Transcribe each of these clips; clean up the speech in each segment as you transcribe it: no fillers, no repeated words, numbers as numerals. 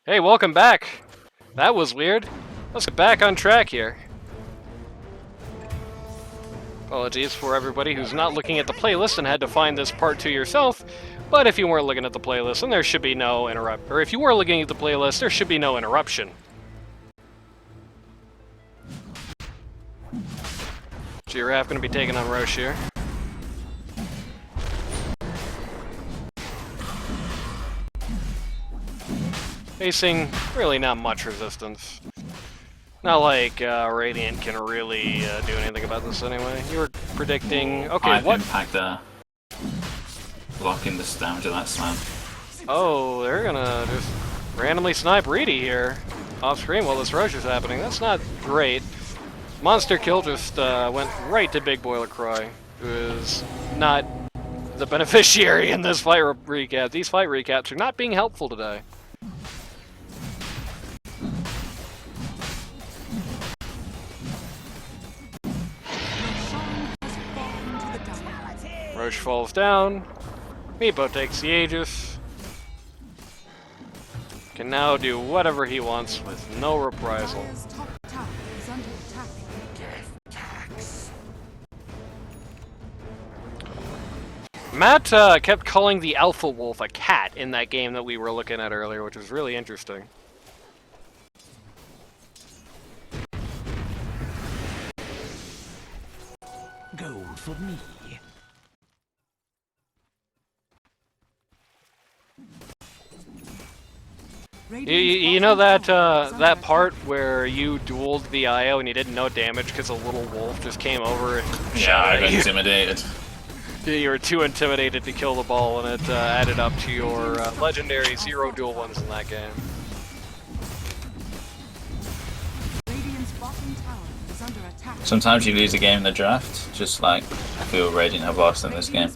Hey, welcome back! That was weird. Let's get back on track here. Apologies for everybody who's not looking at the playlist and had to find this part to yourself, but if you weren't looking at the playlist, then there should be no or if you were looking at the playlist, there should be no interruption. Giraffe gonna be taking on Roche here. Facing really not much resistance. Not like Radiant can really do anything about this anyway. You were predicting... Okay, what? Impact there. Blocking the down to that slam. Oh, they're gonna just randomly snipe Reedy here. Off screen while this rush is happening. That's not great. Monster kill just went right to Big Boiler Croy, who is not the beneficiary in this fight recap. These fight recaps are not being helpful today. Roche falls down. Meepo takes the Aegis. Can now do whatever he wants with no reprisal. Matt kept calling the Alpha Wolf a cat in that game that we were looking at earlier, which was really interesting. Gold for me. You know that that part where you dueled the IO and you did no damage because a little wolf just came over and Yeah, I got intimidated. You were too intimidated to kill the ball, and it added up to your legendary 0 duel ones in that game. Sometimes you lose a game in the draft, just like I feel Radiant have lost in this game.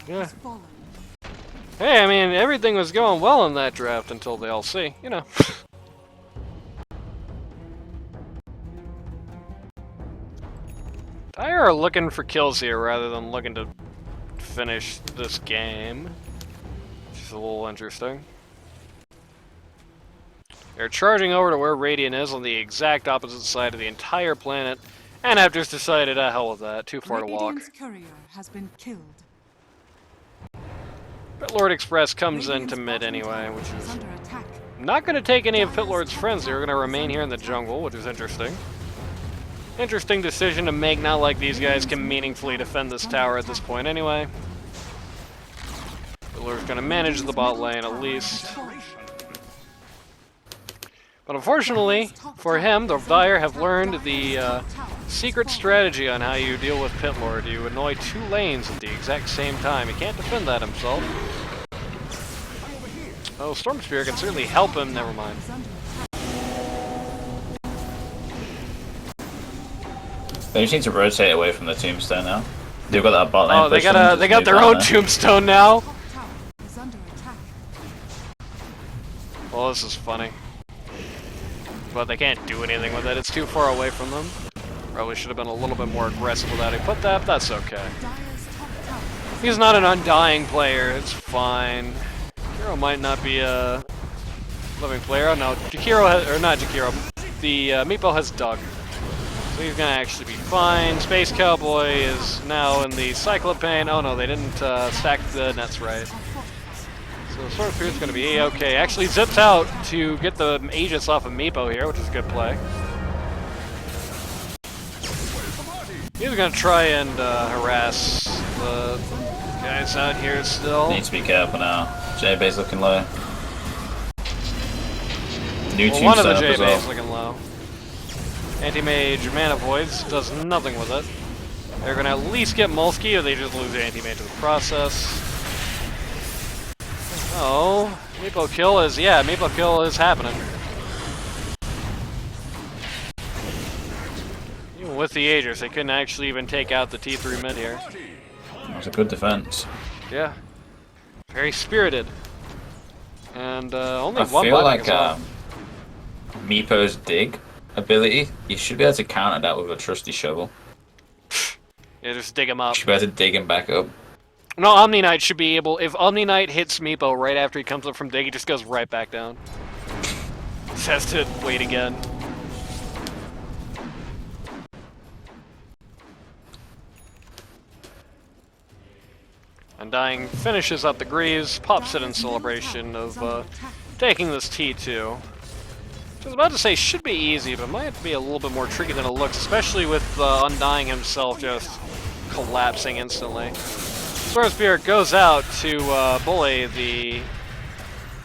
Yeah. Hey, I mean, everything was going well in that draft until the LC, you know. Dire are looking for kills here rather than looking to finish this game, which is a little interesting. They're charging over to where Radiant is on the exact opposite side of the entire planet, and have just decided, hell with that, too far to walk. Radiant's courier has been killed. Pitlord Express comes into mid anyway, which is not going to take any of Pitlord's friends. They're going to remain here in the jungle, which is interesting. Interesting decision to make, not like these guys can meaningfully defend this tower at this point anyway. Pitlord's going to manage the bot lane at least. But unfortunately, for him, the Dire have learned the secret strategy on how you deal with Pitlord. You annoy 2 lanes at the exact same time. He can't defend that himself. Oh, Storm Spear can certainly help him. Never mind. They just need to rotate away from the tombstone now. They've got that bot lane. Oh, they got their own tombstone now. Well, this is funny. But they can't do anything with it. It's too far away from them. Probably should have been a little bit more aggressive with that. He put that, but that's okay. He's not an undying player. It's fine. Jakiro might not be a living player. Oh, no, Jakiro has, or not Jakiro. The Meepo has dug. So he's gonna actually be fine. Space Cowboy is now in the Cyclopane. Oh no, they didn't stack the nets right. So Sword Spear is gonna be okay. Actually zips out to get the Aegis off of Meepo here, which is a good play. He's gonna try and harass the guys out here still. Need to be careful now. J-Bay's looking low. New Well, one of the J-Bay's looking low. Anti-Mage Mana Voids does nothing with it. They're gonna at least get Mulski, or they just lose the Anti-Mage in the process. Oh, Meepo kill is, yeah, Meepo kill is happening. Even with the Aegis, they couldn't actually even take out the T3 mid here. That's a good defense. Yeah. Very spirited. And only I one feel button like as well. Meepo's dig ability, you should be able to counter that with a trusty shovel. Yeah, just dig him up. You should be able to dig him back up. No, Omni Knight should be able, if Omni Knight hits Meepo right after he comes up from dig, he just goes right back down. Just has to wait again. Undying finishes up the Greaves, pops it in celebration of taking this T2. I was about to say should be easy, but might be a little bit more tricky than it looks, especially with Undying himself just collapsing instantly. Sword Spirit goes out to bully the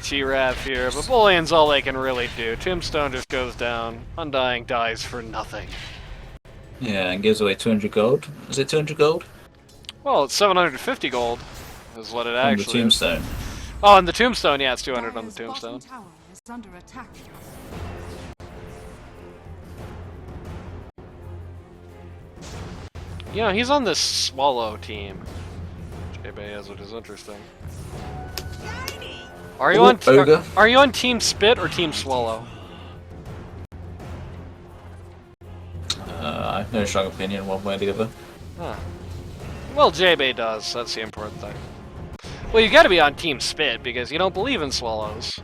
G-Rav here, but bullying's all they can really do. Tombstone just goes down. Undying dies for nothing. Yeah, and gives away 200 gold. Is it 200 gold? Well, it's 750 gold is what it On the actually is. tombstone. Oh, and the Tombstone, yeah, it's 200 on the Dire's Tombstone. bottom tower is under attack. You know, he's on this Swallow team. JB, which is interesting. Are you Ooh, on Ogre. are you on Team Spit or Team Swallow? I have no strong opinion one way or the other. Huh. Well, JB does. That's the important thing. Well, you gotta be on Team Spit because you don't believe in Swallows.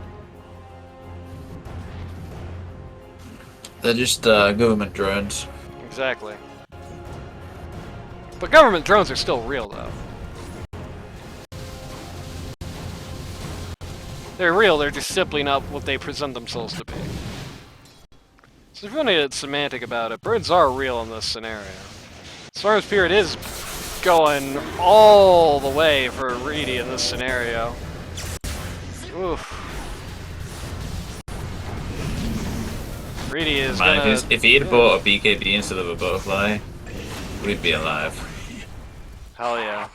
They're just government drones. Exactly. But government drones are still real, though. They're real, they're just simply not what they present themselves to be. So if you want to get semantic about it, birds are real in this scenario. As far as Spirit is going all the way for Reedy in this scenario. Oof. Reedy is Man, gonna... if he had bought a BKB instead of a butterfly, we'd be alive. Hell yeah.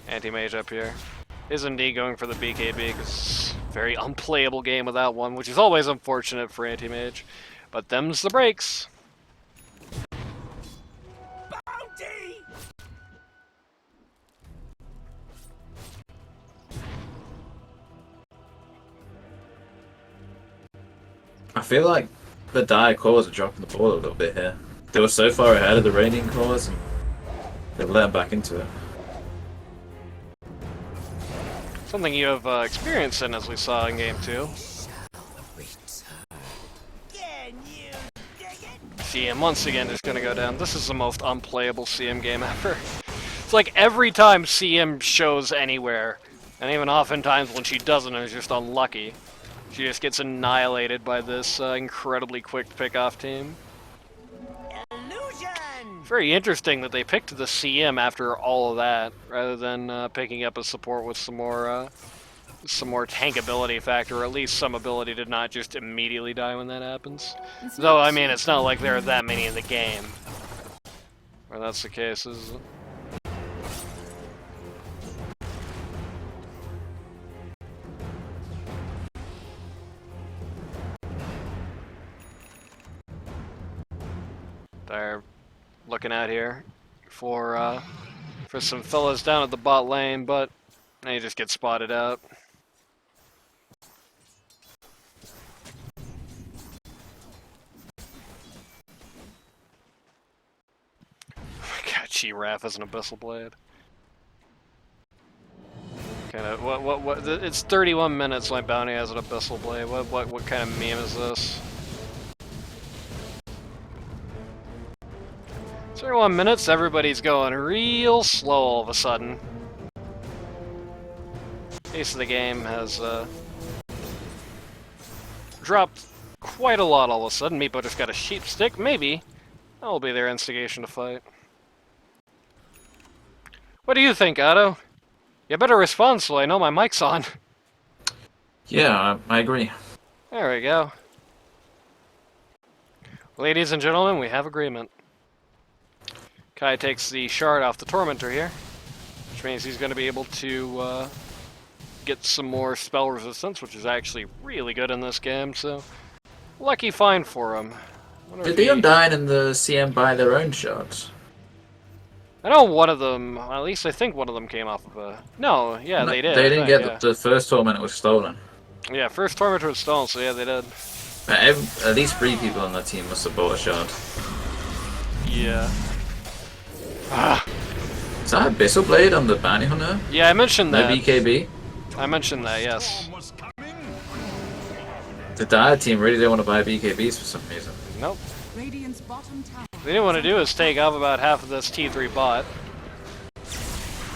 Anti-mage up here. Is indeed going for the BKB because very unplayable game without one, which is always unfortunate for anti-mage. But them's the breaks. Bounty! I feel like the Dire cores are dropping the ball a little bit here. They were so far ahead of the Radiant cores, and they've let them back into it. Something you have experience in, as we saw in Game 2. CM once again is going to go down. This is the most unplayable CM game ever. It's like every time CM shows anywhere, and even oftentimes when she doesn't, it's just unlucky. She just gets annihilated by this incredibly quick pick-off team. Very interesting that they picked the CM after all of that, rather than picking up a support with some more tankability factor, or at least some ability to not just immediately die when that happens. Though, I mean, it's not like there are that many in the game where that's the case, is it? They're looking out here for some fellas down at the bot lane, but they just get spotted out. Oh my god, G-Raff as an Abyssal Blade. Kind of what? It's 31 minutes. My bounty has an Abyssal Blade. What kind of meme is this? 31 minutes, everybody's going real slow all of a sudden. Pace of the game has dropped quite a lot all of a sudden. Meepo just got a sheep stick, maybe. That will be their instigation to fight. What do you think, Otto? You better respond so I know my mic's on. Yeah, I agree. There we go. Ladies and gentlemen, we have agreement. Kai takes the shard off the Tormentor here, which means he's going to be able to get some more spell resistance, which is actually really good in this game, so lucky find for him. Did the Undying and the CM buy their own shards? I know one of them, at least I think one of them came off of a... No, yeah, No, they did. They didn't think, get yeah. the first Torment was stolen. Yeah, first Tormentor was stolen, so yeah, they did. At least 3 people on that team must have bought a shard. Yeah. Ah. Is that Abyssal Blade on the Bounty Hunter? Yeah, I mentioned No that. BKB? I mentioned that, yes. Storm was coming. The Dire team really didn't want to buy BKBs for some reason. Nope. Radiant's bottom tower. What they didn't want to do is take off about half of this T3 bot.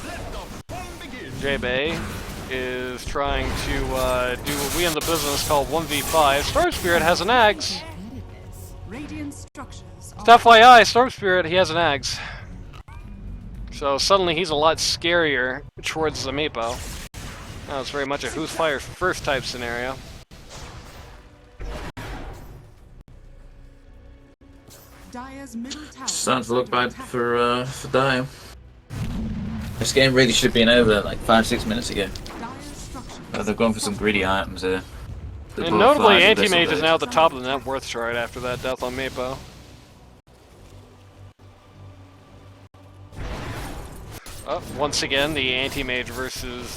Let the fun begin. J-Bay is trying to do what we in the business call 1v5. Storm Spirit has an axe. Radiant structures Just FYI, Storm Spirit, he has an axe. So suddenly he's a lot scarier towards the Meepo. Now it's very much a who's fire first type scenario. Dire's middle tower. Starting to look bad for Dire. This game really should have been over like 5-6 minutes ago. Dire's structures. They've gone for some greedy items here. The And notably, butterflies and Anti-Mage is thistleberries. now at the top of the net worth chart after that death on Meepo. Oh, once again, the Anti-Mage versus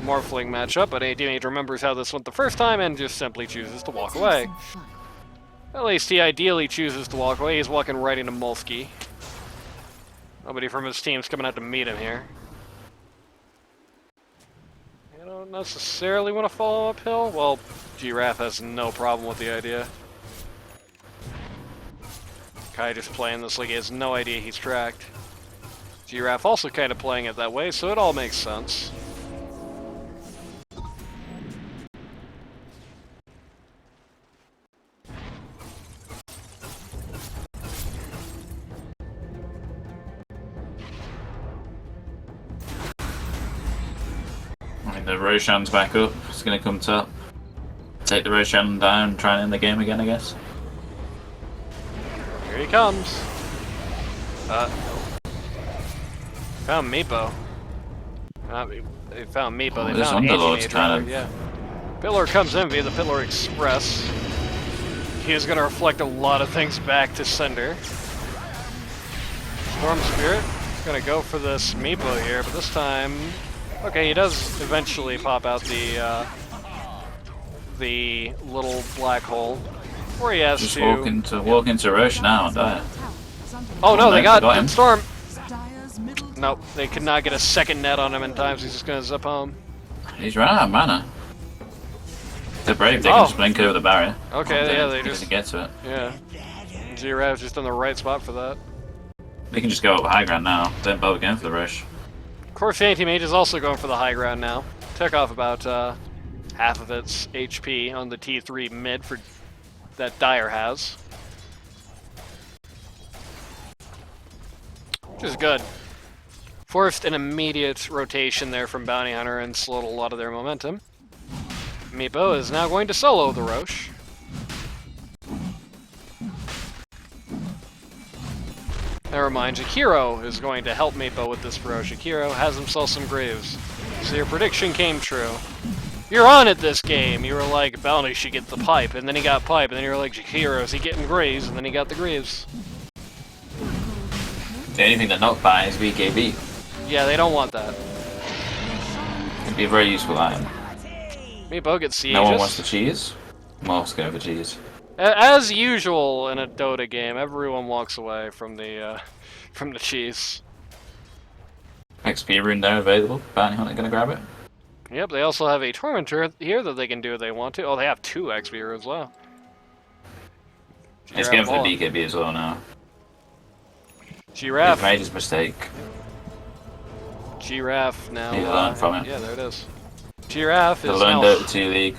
Morphling matchup, but Anti-Mage remembers how this went the first time and just simply chooses to walk away. At least he ideally chooses to walk away. He's walking right into Molsky. Nobody from his team's coming out to meet him here. You don't necessarily want to follow uphill? Well, Giraffe has no problem with the idea. Kai just playing this like he has no idea he's tracked. Giraffe also kind of playing it that way, so it all makes sense. I mean, the Roshan's back up. It's going to come top. Take the Roshan down and try and end the game again, I guess. Here he comes. Found Meepo. They found Meepo. Oh, They this found Underlord's Anti-Mage, kind rather, of- yeah. Pillar comes in via the Pillar Express. He is going to reflect a lot of things back to Cinder. Storm Spirit is going to go for this Meepo here, but this time... Okay, he does eventually pop out the little black hole. Where he has Just to... walk into Roshan now and die. Oh no, they got him. Storm! Dire's middle tower. Nope, they could not get a second net on him in time, so he's just going to zip home. He's run out of mana. They're brave, they Oh. can just blink over the barrier. Okay, yeah, they just... can get to it. Yeah. Giraffe's just in the right spot for that. They can just go up high ground now. Don't bother going for the rush. Of course, Anti-Mage is also going for the high ground now. Took off about half of its HP on the T3 mid for that Dire has. Which is good. Forced an immediate rotation there from Bounty Hunter and slowed a lot of their momentum. Meepo is now going to solo the Roche. Never mind, Jakiro is going to help Meepo with this Roche. Jakiro has himself some Graves. So your prediction came true. You're on it this game. You were like, Bounty should get the pipe, and then he got pipe, and then you were like, Jakiro, is he getting Graves? And then he got the Graves. The only thing they're not buying is BKB. Yeah, they don't want that. It'd be a very useful item. Meepo gets Sieges. No one wants the cheese? Morph's going for cheese. As usual in a Dota game, everyone walks away from the cheese. XP rune there available. Bounty Hunter gonna grab it. Yep, they also have a Tormentor here that they can do if they want to. Oh, they have 2 XP runes, wow. It's going for the BKB as well now. Giraffe. He's made his mistake. Giraffe now. He's learned from it. Yeah, there it is. Giraffe The is Lone now Dota 2 League.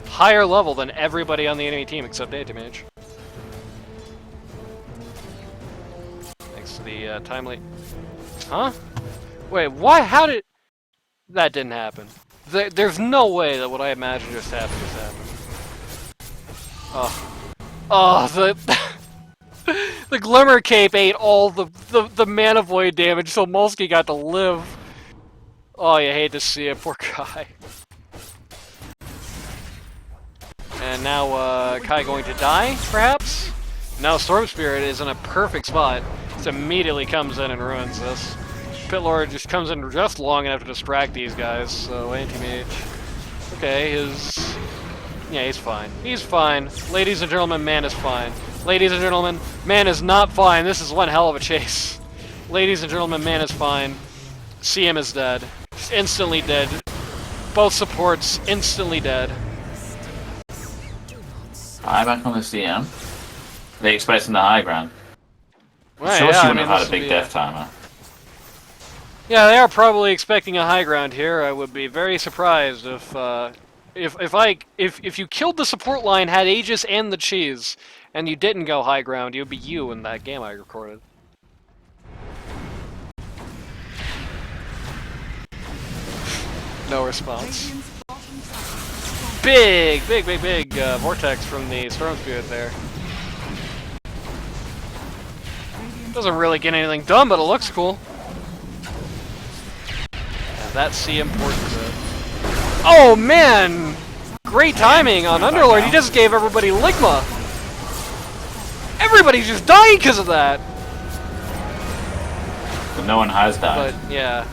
higher level than everybody on the enemy team except Anti-Mage. Thanks to the timely... Huh? Wait, why? How did... That didn't happen. There's no way that what I imagined just happened just happened. Oh. Oh, the Glimmer Cape ate all the Mana Void damage, so Molsky got to live. Oh, you hate to see it, poor guy. And now, Kai going to die, perhaps? Now Storm Spirit is in a perfect spot. Just immediately comes in and ruins this. Pitlord just comes in just long enough to distract these guys, so Anti-Mage. Okay, yeah, he's fine. He's fine. Ladies and gentlemen, man is fine. Ladies and gentlemen, man is not fine. This is one hell of a chase. Ladies and gentlemen, man is fine. CM is dead. Just instantly dead. Both supports instantly dead. High back on the CM. They expecting the high ground. Well, Sure, yeah, she I wouldn't mean, have this had a would big be death timer. Yeah, they are probably expecting a high ground here. I would be very surprised if you killed the support line, had Aegis and the cheese, and you didn't go high ground, it would be you in that game I recorded. No response. Big vortex from the Storm Spirit there. Doesn't really get anything done, but it looks cool. And that CM ports it. Oh man! Great timing on Underlord. He just gave everybody Ligma. Everybody's just dying because of that. But no one has died. But yeah.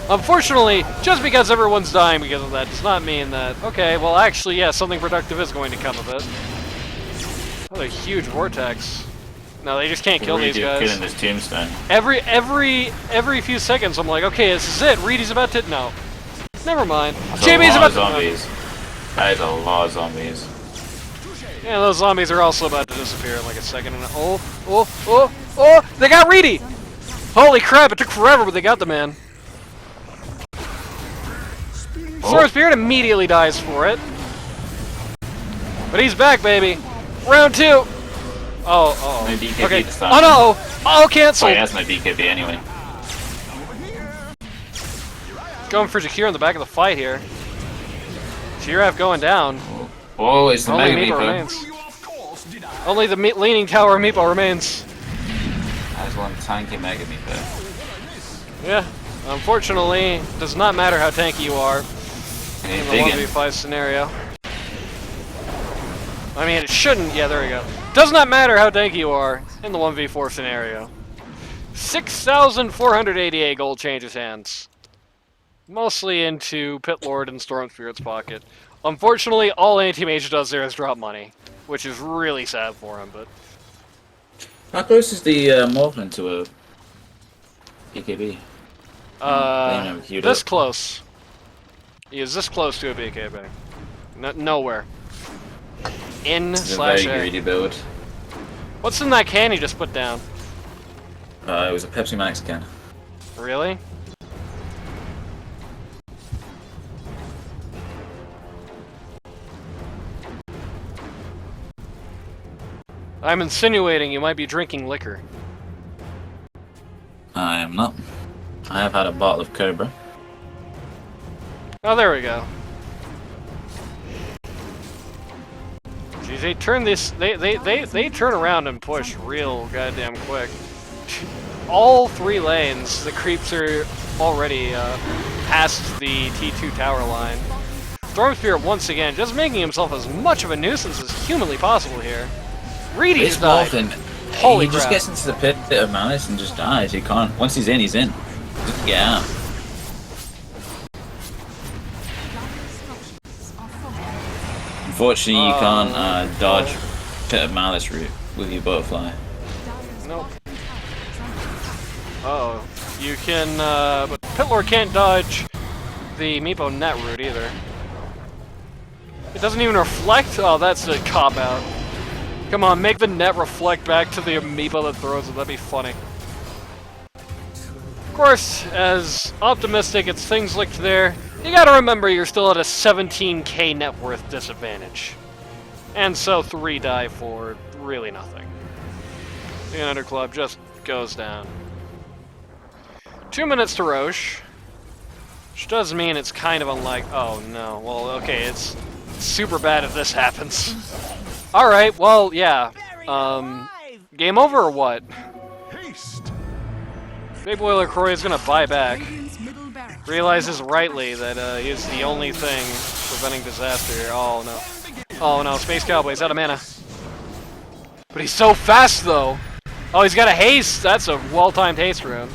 Unfortunately, just because everyone's dying because of that does not mean that, okay, well actually, yeah, something productive is going to come of it. What a huge vortex. No, they just can't kill these guys. Killing this tombstone. Every few seconds, I'm like, okay, this is it. Reedy's about to... No. Never mind. That's JB's about to... zombies. That is a lot of zombies. Yeah, those zombies are also about to disappear in like a second. And oh! They got Reedy! Holy crap, it took forever, but they got the man. Storm Spirit immediately dies for it. But he's back, baby. Round 2. Oh. No BKB Okay. this time. Oh no! Oh, cancel! Oh, he has no BKB anyway. Going for Jakir in the back of the fight here. Giraffe going down. Oh, it's the Only Mega Meepo Meepo. remains. Only the leaning tower of Meepo remains. That's one tanky Mega Meepo. Yeah. Unfortunately, it does not matter how tanky you are in the 1v5 scenario. I mean, it shouldn't. Yeah, there we go. Does not matter how tanky you are in the 1v4 scenario. 6,488 gold changes hands. Mostly into Pit Lord and Storm Spirit's pocket. Unfortunately, all Anti-Mage does there is drop money, which is really sad for him, but... How close is the Morphin to a BKB? This close. He is this close to a BKB. Nowhere. In It's a slash very A. greedy build. What's in that can you just put down? It was a Pepsi Max can. Really? I'm insinuating you might be drinking liquor. I am not. I have had a bottle of Cobra. Oh, there we go. Geez, they turn this. They turn around and push real goddamn quick. All 3 lanes, the creeps are already past the T2 tower line. Storm Spirit once again just making himself as much of a nuisance as humanly possible here. Reedy just died. Holy he crap. just gets into the pit of malice and just dies. He can't. Once he's in, he's in. He doesn't get out. Unfortunately, you can't dodge pit of malice route with your butterfly. Nope. Uh-oh. You can, but Pitlord can't dodge the Meepo net route either. It doesn't even reflect? Oh, that's a cop-out. Come on, make the net reflect back to the Meepo that throws it. That'd be funny. Of course, as optimistic as things looked there, you gotta remember you're still at a 17k net worth disadvantage. And so 3 die for really nothing. The Under Club just goes down. 2 minutes to Roche. Which does mean it's kind of unlike... Oh no, well okay, it's super bad if this happens. Alright, well, yeah. Game over or what? Big Boy LaCroix is gonna buy back. Realizes rightly that he's the only thing preventing disaster here. Oh no. Oh no, Space Cowboy's out of mana. But he's so fast though! Oh, he's got a haste! That's a well-timed haste rune.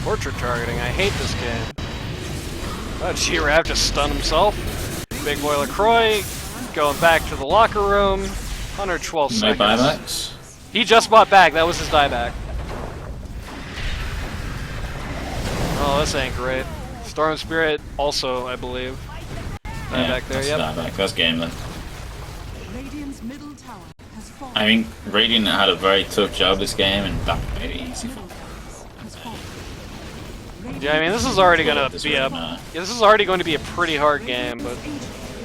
Portrait targeting, I hate this game. Oh, Giraffe just stunned himself. Big Boy LaCroix going back to the locker room. 112 No seconds. buybacks. He just bought back. That was his dieback. Oh, this ain't great. Storm Spirit also, I believe. Dieback there, that's yep. dieback. That's game then. Radiant's middle tower has fallen. I mean, Radiant had a very tough job this game, and that made it easy for Middle towers has fallen. Yeah, I mean, this is already gonna This be really a... matter. Yeah, this is already going to be a pretty hard game, but...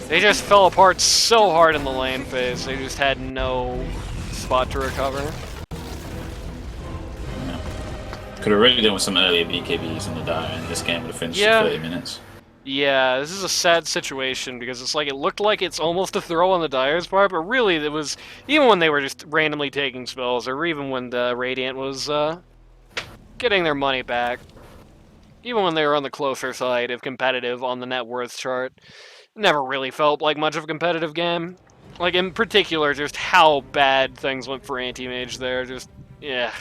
They just fell apart so hard in the lane phase, they just had no spot to recover. Could have really done with some earlier BKBs on the die, and this game would have finished Yeah. in 30 minutes. Yeah, this is a sad situation, because it's like, it looked like it's almost a throw on the Dyer's part, but really it was... Even when they were just randomly taking spells, or even when the Radiant was, getting their money back, even when they were on the closer side of competitive on the net worth chart, never really felt like much of a competitive game. Like, in particular, just how bad things went for Anti-Mage there, just, yeah.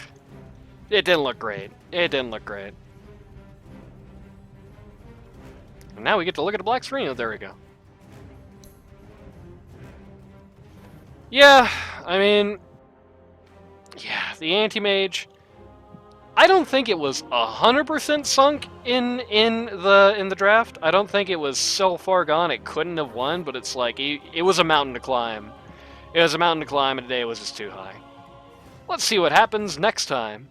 It didn't look great. It didn't look great. And now we get to look at a black screen. Oh, there we go. Yeah, I mean... Yeah, the Anti-Mage... I don't think it was 100% sunk in the draft. I don't think it was so far gone it couldn't have won, but it's like, it was a mountain to climb. It was a mountain to climb, and today was just too high. Let's see what happens next time.